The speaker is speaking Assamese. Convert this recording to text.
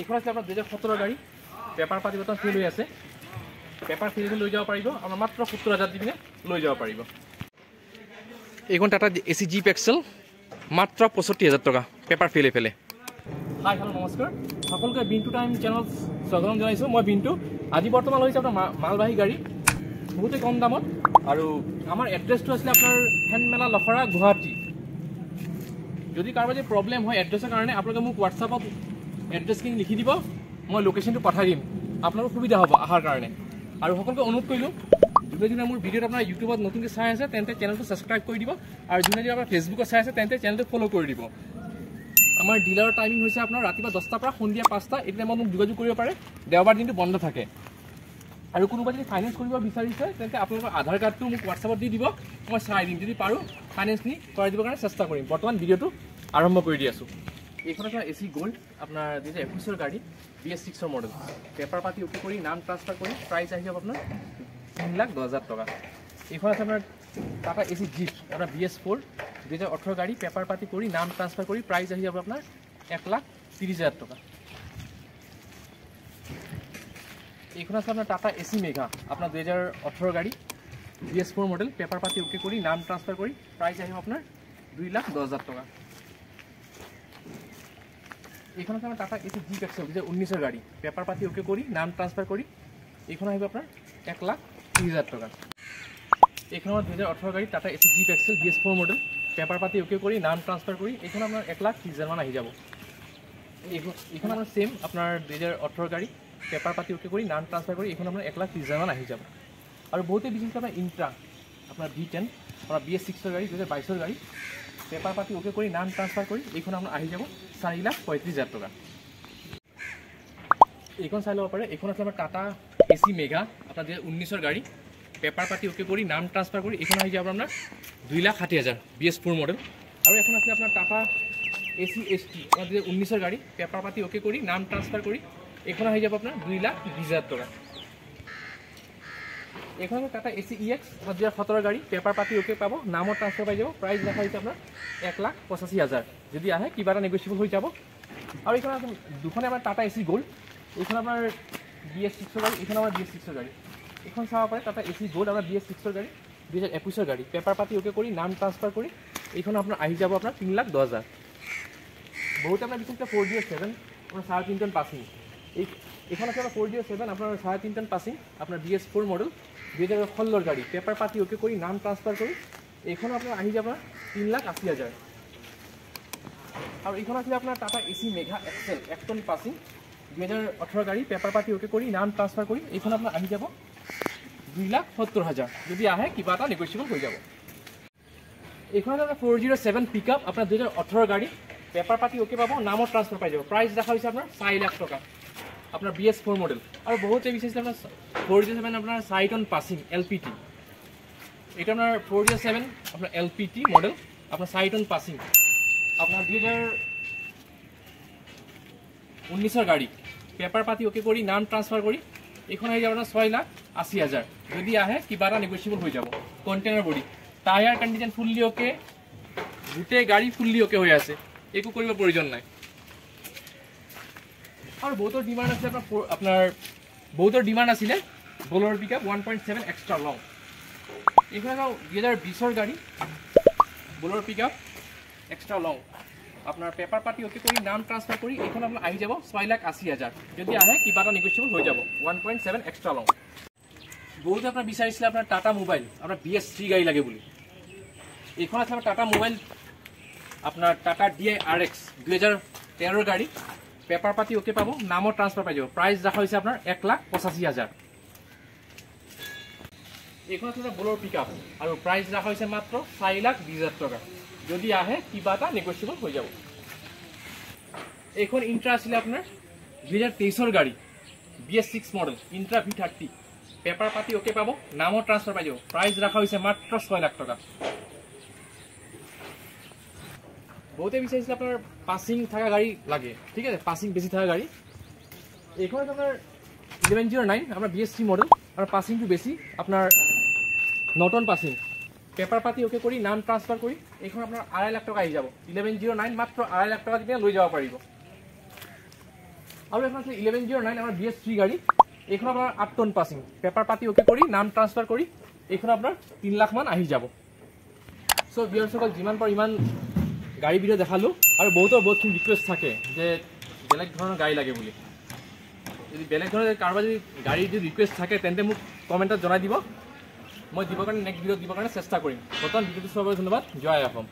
এইখন আছে আপোনাৰ 2017 গাড়ী পেপাৰ পাতি বৰ্তমান ফ্ৰী হৈ আছে পেপাৰ ফ্ৰী লৈ যাব পাৰিব আপোনাৰ মাত্ৰ 70,000 দি পিনে লৈ যাব পাৰিব এইখন টাটা এচি জিপ এক্সেল মাত্ৰ 65,000 টকা পেপাৰ ফ্ৰী লৈ পেলে হাই হেল্ল' নমস্কাৰ সকলোকে বিন্তু টাইম চেনেল স্বাগতম জনাইছোঁ মই বিন্তু আজি বৰ্তমান হৈছে আপোনাৰ মালবাহী গাড়ী বহুতে কম দামত আৰু আমাৰ এড্ৰেছটো আছিলে আপোনাৰ হেনমেলা লখৰা গুৱাহাটী যদি কাৰোবাৰ যদি প্ৰব্লেম হয় এড্ৰেছৰ কাৰণে আপোনালোকে মোক হোৱাটছআপত এড্ৰেছখিনি লিখি দিব মই লোকেশ্যনটো পঠাই দিম আপোনালোকৰ সুবিধা হ'ব অহাৰ কাৰণে আৰু সকলোকে অনুৰোধ কৰিলোঁ যোনে মোৰ ভিডিঅ'ত আপোনাৰ ইউটিউবত নতুনকৈ চাই আছে তেন্তে চেনেলটো ছাবস্ক্ৰাইব কৰি দিব আৰু যোনে যদি আপোনাৰ ফেচবুকত চাই আছে তেন্তে চেনেলটো ফ'ল' কৰি দিব আমাৰ ডিলাৰৰ টাইমিং হৈছে আপোনাৰ ৰাতিপুৱা 10টাৰ পৰা সন্ধিয়া 5টা এই টাইমত মোক যোগাযোগ কৰিব পাৰে দেওবাৰ দিনটো বন্ধ থাকে আৰু কোনোবা যদি ফাইনেন্স কৰিব বিচাৰিছে তেন্তে আপোনালোকৰ আধাৰ কাৰ্ডটো মোক হোৱাটছআপত দি দিব মই চাই দিম যদি পাৰোঁ ফাইনেন্সখিনি কৰাই দিবৰ কাৰণে চেষ্টা কৰিম বৰ্তমান ভিডিঅ'টো আৰম্ভ কৰি দি আছোঁ এইখন আপোনাৰ এচি গ'ল্ড আপোনাৰ 2021 গাড়ী BS6 মডেল পেপাৰ পাতি অ'কে কৰি নাম ট্ৰান্সফাৰ কৰি প্ৰাইচ আহি যাব আপোনাৰ 3,10,000 টকা এইখন আছে আপোনাৰ টাটা এচি জিপ আপোনাৰ BS4 2018 গাড়ী পেপাৰ পাতি কৰি নাম ট্ৰান্সফাৰ কৰি প্ৰাইচ আহি যাব আপোনাৰ 1,30,000 টকা এইখন আছে আপোনাৰ টাটা এচি মেঘা আপোনাৰ 2018 গাড়ী BS4 মডেল পেপাৰ পাতি অ'কে কৰি নাম ট্ৰান্সফাৰ কৰি প্ৰাইচ আহিব আপোনাৰ 2,10,000 টকা এইখন আছে আমাৰ টাটা এচি জিপ এক্সেল 2019 গাড়ী পেপাৰ পাতি অ'কে কৰি নাম ট্ৰান্সফাৰ কৰি এইখন আহিব আপোনাৰ 1,30,000 টকা এইখন আমাৰ 2018 গাড়ী Tata ace zip XL BS4 model paper পাতি অ'কে কৰি নাম ট্ৰান্সফাৰ কৰি এইখন আপোনাৰ 1,30,000 মান আহি যাব এইখন আমাৰ চেম আপোনাৰ 2018 গাড়ী পেপাৰ পাতি অ'কে কৰি নাম ট্ৰান্সফাৰ কৰি এইখন আপোনাৰ 1,30,000 মান আহি যাব আৰু বহুতে বিশেষকৈ আপোনাৰ ইণ্ট্ৰা আপোনাৰ V10 আপোনাৰ BS6 গাড়ী 2022 গাড়ী পেপাৰ পাতি অ'কে কৰি নাম ট্ৰান্সফাৰ কৰি এইখন আপোনাৰ আহি যাব 4,35,000 টকা এইখন চাই ল'ব পাৰে এইখন আছে আমাৰ টাটা এচি মেঘা আপোনাৰ 2019 গাড়ী পেপাৰ পাতি অ'কে কৰি নাম ট্ৰান্সফাৰ কৰি এইখন আহি যাব আপোনাৰ 2,60,000 BS4 মডেল আৰু এখন আছে আপোনাৰ টাটা এচি ST আপোনাৰ 2019 গাড়ী পেপাৰ পাতি অ'কে কৰি নাম ট্ৰান্সফাৰ কৰি এইখন আহি যাব আপোনাৰ 2,20,000 টকা এইখন টাটা এচি EX আপোনাৰ 2017 গাড়ী পেপাৰ পাতি অ'কে পাব নামত ট্ৰান্সফাৰ পাই যাব প্ৰাইচ দেখা হৈছে আপোনাৰ 1,85,000 যদি আহে কিবা এটা নেগচিয়েবল হৈ যাব আৰু এইখন আছে দুখনে আমাৰ টাটা এচি গ'ল্ড এইখন আপোনাৰ BS6 গাড়ী এইখন আমাৰ BS6 গাড়ী এইখন চাব পাৰে টাটা এচি গ'ল্ড আমাৰ BS6 গাড়ী 2021 গাড়ী পেপাৰ পাতি অ'কে কৰি নাম ট্ৰান্সফাৰ কৰি এইখন আপোনাৰ আহি যাব আপোনাৰ 3,10,000 বহুতে আপোনাৰ বিশেষকৈ 407 আপোনাৰ 3.5 টন পাছিং এইখন আছে আপোনাৰ 407 আপোনাৰ 3.5 টন পাছিং আপোনাৰ BS4 মডেল 2016 গাড়ী পেপাৰ পাতি অ'কে কৰি নাম ট্ৰান্সফাৰ কৰি এইখন আপোনাৰ আহি যাব 3,80,000 আৰু এইখন আছিলে আপোনাৰ Tata ace mega XL 1 ton passing 2018 গাড়ী পেপাৰ পাতি অ'কে কৰি নাম ট্ৰান্সফাৰ কৰি এইখন আপোনাৰ আহি যাব 2,70,000 যদি আহে কিবা এটা নেগচিয়েবল হৈ যাব এইখন আপোনাৰ 407 পিকআপ আপোনাৰ 2018 গাড়ী পেপাৰ পাতি অ'কে পাব নামত ট্ৰান্সফাৰ পাই যাব প্ৰাইচ দেখা হৈছে আপোনাৰ 4,00,000 টকা আপোনাৰ BS4 মডেল আৰু বহুতে বিচাৰিছিলে আপোনাৰ 407 আপোনাৰ 4 টন পাছিং LPT এইটো আপোনাৰ 407 আপোনাৰ LPT মডেল আপোনাৰ 4 টন পাছিং আপোনাৰ 2019 গাড়ী পেপাৰ পাতি অ'কে কৰি নাম ট্ৰান্সফাৰ কৰি এইখন আহি যাব আপোনাৰ 6,80,000 যদি আহে কিবা এটা নেগচিয়েবল হৈ যাব container body tyre condition fully okay গোটেই গাড়ী ফুল্লি অ'কে হৈ আছে একো কৰিব প্ৰয়োজন নাই আৰু বহুতৰ ডিমাণ্ড আছিলে আপোনাৰ বহুতৰ ডিমাণ্ড আছিলে বলৰ পিকআপ 1.7 এক্সট্ৰা লং এইখন 2020 গাড়ী বলৰ পিকআপ এক্সট্ৰা লং আপোনাৰ পেপাৰ পাতি অ'কে কৰি নাম ট্ৰান্সফাৰ কৰি এইখন আপোনাৰ আহি যাব 6,80,000 যদি আহে কিবা এটা নেগচিয়েবল হৈ যাব 1.7 এক্সট্ৰা লং বহুতে আপোনাৰ বিচাৰিছিলে আপোনাৰ টাটা মোবাইল আপোনাৰ BS3 গাড়ী লাগে বুলি এইখন আছে আপোনাৰ টাটা মোবাইল আপোনাৰ টাটা DI RX 2013 গাড়ী পেপাৰ পাতি অ'কে পাব নামত ট্ৰান্সফাৰ পাই যাব প্ৰাইচ দেখা হৈছে আপোনাৰ 1,85,000 এইখন আছে বলৰ পিকআপ আৰু প্ৰাইচ দেখা হৈছে মাত্ৰ 4,20,000 টকা যদি আহে কিবা এটা নেগচিয়েবল হৈ যাব এইখন ইণ্ট্ৰা আছিলে আপোনাৰ 2023 গাড়ী BS6 model intra V30 paper পাতি অ'কে পাব নামত ট্ৰান্সফাৰ পাই যাব প্ৰাইচ দেখা হৈছে মাত্ৰ 6,00,000 টকা বহুতে বিচাৰিছিলে আপোনাৰ পাছিং থকা গাড়ী লাগে ঠিক আছে পাছিং বেছি থকা গাড়ী এইখন আপোনাৰ 1109 আপোনাৰ BS3 মডেল আৰু পাছিংটো বেছি আপোনাৰ নটন পাছিং পেপাৰ পাতি অ'কে কৰি নাম ট্ৰান্সফাৰ কৰি এইখন আপোনাৰ 2,50,000 টকা আহি যাব 1109 মাত্ৰ 2,50,000 টকা দি লৈ যাব পাৰিব আৰু এখন আছে 1109 আমাৰ BS3 গাড়ী। এইখন আপোনাৰ 8 টন পাছিং, পেপাৰ পাতি অ'কে কৰি নাম ট্ৰান্সফাৰ কৰি এইখন আপোনাৰ 3 লাখ মান আহি যাব। সো ভিউয়াৰ্সকল যিমান পাৰো ইমান গাড়ী ভিডিঅ' দেখালো আৰু বহুতখিনি ৰিকুৱেষ্ট থাকে যে বেলেগ ধৰণৰ গাড়ী লাগে বুলি। যদি বেলেগ ধৰণৰ কাৰোবাৰ যদি গাড়ীৰ যদি ৰিকুৱেষ্ট থাকে তেন্তে মোক কমেণ্টত জনাই দিব, মই দিবৰ কাৰণে নেক্সট ভিডিঅ'ত দিবৰ কাৰণে চেষ্টা কৰিম। বৰ্তমান ভিডিঅ'টো চোৱাৰ বাবে ধন্যবাদ। জয় অসম।